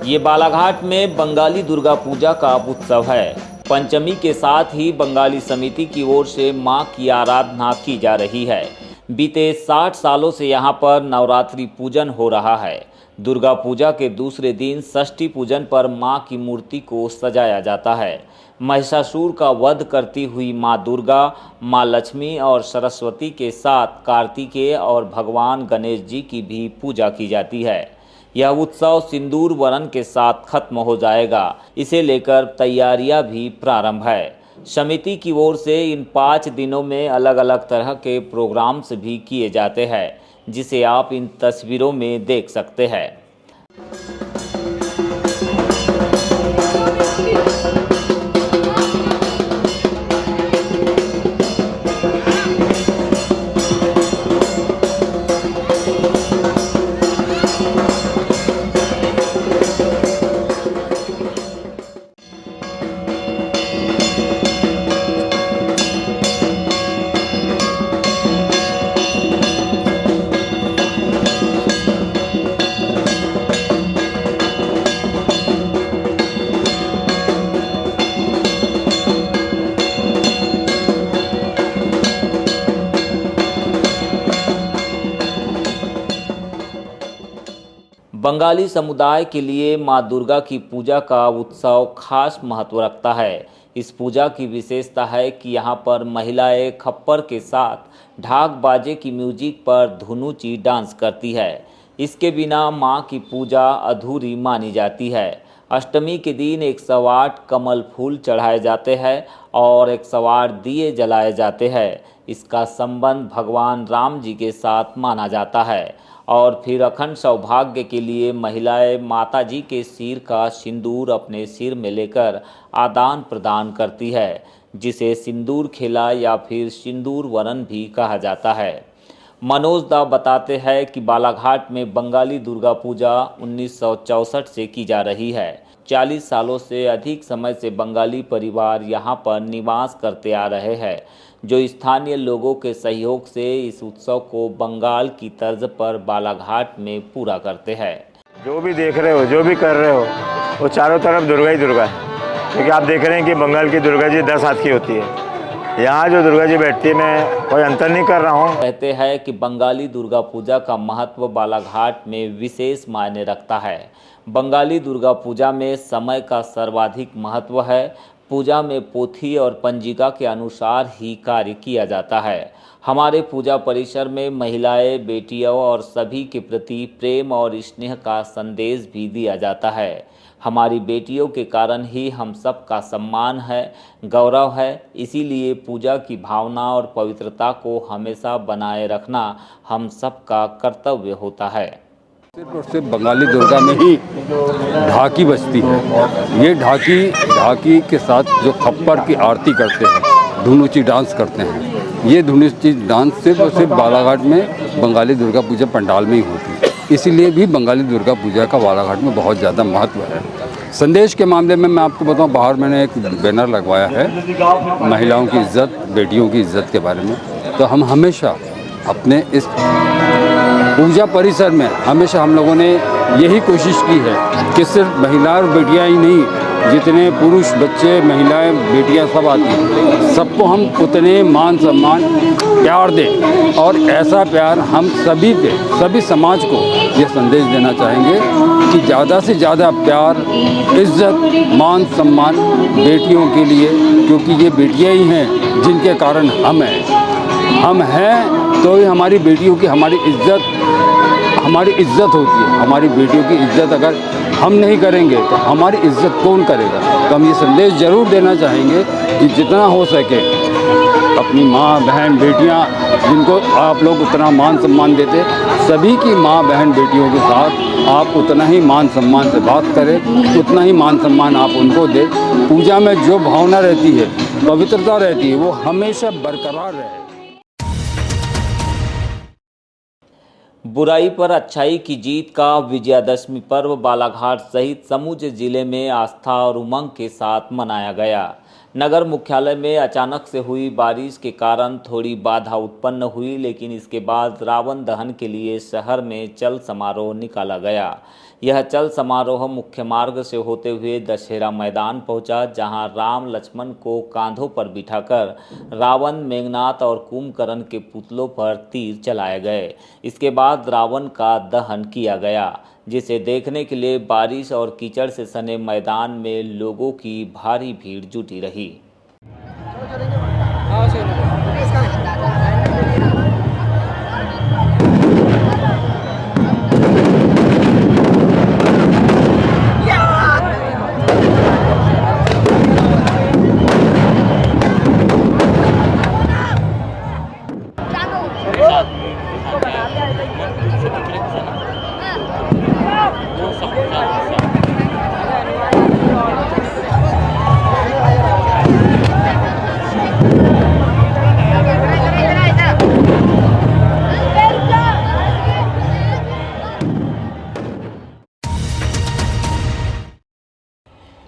ये बालाघाट में बंगाली दुर्गा पूजा का उत्सव है। पंचमी के साथ ही बंगाली समिति की ओर से मां की आराधना की जा रही है। बीते 60 सालों से यहां पर नवरात्रि पूजन हो रहा है। दुर्गा पूजा के दूसरे दिन षष्ठी पूजन पर मां की मूर्ति को सजाया जाता है। महिषासुर का वध करती हुई मां दुर्गा, मां लक्ष्मी और सरस्वती के साथ कार्तिकेय और भगवान गणेश जी की भी पूजा की जाती है। यह उत्सव सिंदूर वरन के साथ खत्म हो जाएगा। इसे लेकर तैयारियां भी प्रारंभ है। समिति की ओर से इन 5 दिनों में अलग अलग तरह के प्रोग्राम्स भी किए जाते हैं, जिसे आप इन तस्वीरों में देख सकते हैं। बंगाली समुदाय के लिए मां दुर्गा की पूजा का उत्सव खास महत्व रखता है। इस पूजा की विशेषता है कि यहाँ पर महिलाएं खप्पर के साथ ढाक बाजे की म्यूजिक पर धुनुची डांस करती है। इसके बिना मां की पूजा अधूरी मानी जाती है। अष्टमी के दिन 108 कमल फूल चढ़ाए जाते हैं और 108 दिए जलाए जाते हैं। इसका संबंध भगवान राम जी के साथ माना जाता है। और फिर अखंड सौभाग्य के लिए महिलाएं माता जी के सिर का सिंदूर अपने सिर में लेकर आदान प्रदान करती है, जिसे सिंदूर खेला या फिर सिंदूर वरन भी कहा जाता है। मनोज दा बताते हैं कि बालाघाट में बंगाली दुर्गा पूजा 1964 से की जा रही है। 40 सालों से अधिक समय से बंगाली परिवार यहां पर निवास करते आ रहे हैं, जो स्थानीय लोगों के सहयोग से इस उत्सव को बंगाल की तर्ज पर बालाघाट में पूरा करते हैं। जो भी देख रहे हो, जो भी कर रहे हो, वो चारों तरफ दुर्गा ही दुर्गा है। क्योंकि आप देख रहे हैं कि बंगाल की दुर्गा जी 10 हाथ की होती है। यहाँ जो दुर्गा जी बैठती है, मैं कोई अंतर नहीं कर रहा हूँ। कहते हैं कि बंगाली दुर्गा पूजा का महत्व बालाघाट में विशेष मायने रखता है। बंगाली दुर्गा पूजा में समय का सर्वाधिक महत्व है। पूजा में पोथी और पंजिका के अनुसार ही कार्य किया जाता है। हमारे पूजा परिसर में महिलाएं, बेटियों और सभी के प्रति प्रेम और स्नेह का संदेश भी दिया जाता है। हमारी बेटियों के कारण ही हम सब का सम्मान है, गौरव है। इसीलिए पूजा की भावना और पवित्रता को हमेशा बनाए रखना हम सब का कर्तव्य होता है। सिर्फ और सिर्फ बंगाली दुर्गा में ही ढाकी बजती है। ये ढाकी के साथ जो खप्पर की आरती करते हैं, धुनुची डांस करते हैं, ये धुनुची डांस सिर्फ और सिर्फ बालाघाट में बंगाली दुर्गा पूजा पंडाल में ही होती है। इसीलिए भी बंगाली दुर्गा पूजा का बालाघाट में बहुत ज़्यादा महत्व है। संदेश के मामले में मैं आपको बताऊं, बाहर मैंने एक बैनर लगवाया है महिलाओं की इज्जत, बेटियों की इज्जत के बारे में। तो हम हमेशा अपने इस पूजा परिसर में हमेशा हम लोगों ने यही कोशिश की है कि सिर्फ महिला और बेटियां ही नहीं, जितने पुरुष, बच्चे, महिलाएं, बेटियां सब आती हैं, सबको हम उतने मान सम्मान प्यार दें। और ऐसा प्यार हम सभी पे, सभी समाज को ये संदेश देना चाहेंगे कि ज़्यादा से ज़्यादा प्यार, इज्जत, मान सम्मान बेटियों के लिए, क्योंकि ये बेटियां ही हैं जिनके कारण हम हैं। तो ही हमारी बेटियों की हमारी इज्जत होती है। हमारी बेटियों की इज्जत अगर हम नहीं करेंगे तो हमारी इज्जत कौन करेगा। तो हम ये संदेश ज़रूर देना चाहेंगे कि जितना हो सके अपनी माँ, बहन, बेटियाँ, जिनको आप लोग उतना मान सम्मान देते, सभी की माँ, बहन, बेटियों के साथ आप उतना ही मान सम्मान से बात करें, उतना ही मान सम्मान आप उनको दें। पूजा में जो भावना रहती है, पवित्रता रहती है, वो हमेशा बरकरार रहे। बुराई पर अच्छाई की जीत का विजयादशमी पर्व बालाघाट सहित समूचे जिले में आस्था और उमंग के साथ मनाया गया। नगर मुख्यालय में अचानक से हुई बारिश के कारण थोड़ी बाधा उत्पन्न हुई, लेकिन इसके बाद रावण दहन के लिए शहर में चल समारोह निकाला गया। यह चल समारोह मुख्य मार्ग से होते हुए दशहरा मैदान पहुंचा, जहां राम लक्ष्मण को कांधों पर बिठाकर रावण, मेघनाथ और कुंभकर्ण के पुतलों पर तीर चलाए गए। इसके बाद रावण का दहन किया गया, जिसे देखने के लिए बारिश और कीचड़ से सने मैदान में लोगों की भारी भीड़ जुटी रही।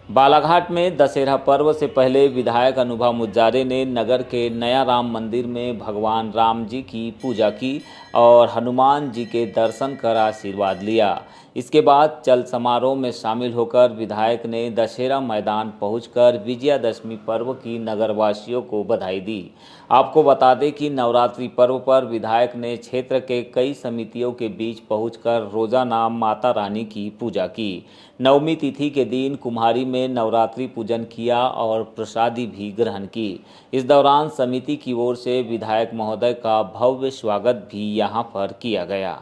बालाघाट में दशहरा पर्व से पहले विधायक अनुभा मुजारे ने नगर के नया राम मंदिर में भगवान राम जी की पूजा की और हनुमान जी के दर्शन कर आशीर्वाद लिया। इसके बाद चल समारोह में शामिल होकर विधायक ने दशहरा मैदान पहुंचकर विजयादशमी पर्व की नगरवासियों को बधाई दी। आपको बता दें कि नवरात्रि पर्व पर विधायक ने क्षेत्र के कई समितियों के बीच पहुंचकर रोजाना माता रानी की पूजा की। नवमी तिथि के दिन कुम्हारी में नवरात्रि पूजन किया और प्रसादी भी ग्रहण की। इस दौरान समिति की ओर से विधायक महोदय का भव्य स्वागत भी यहां पर किया गया।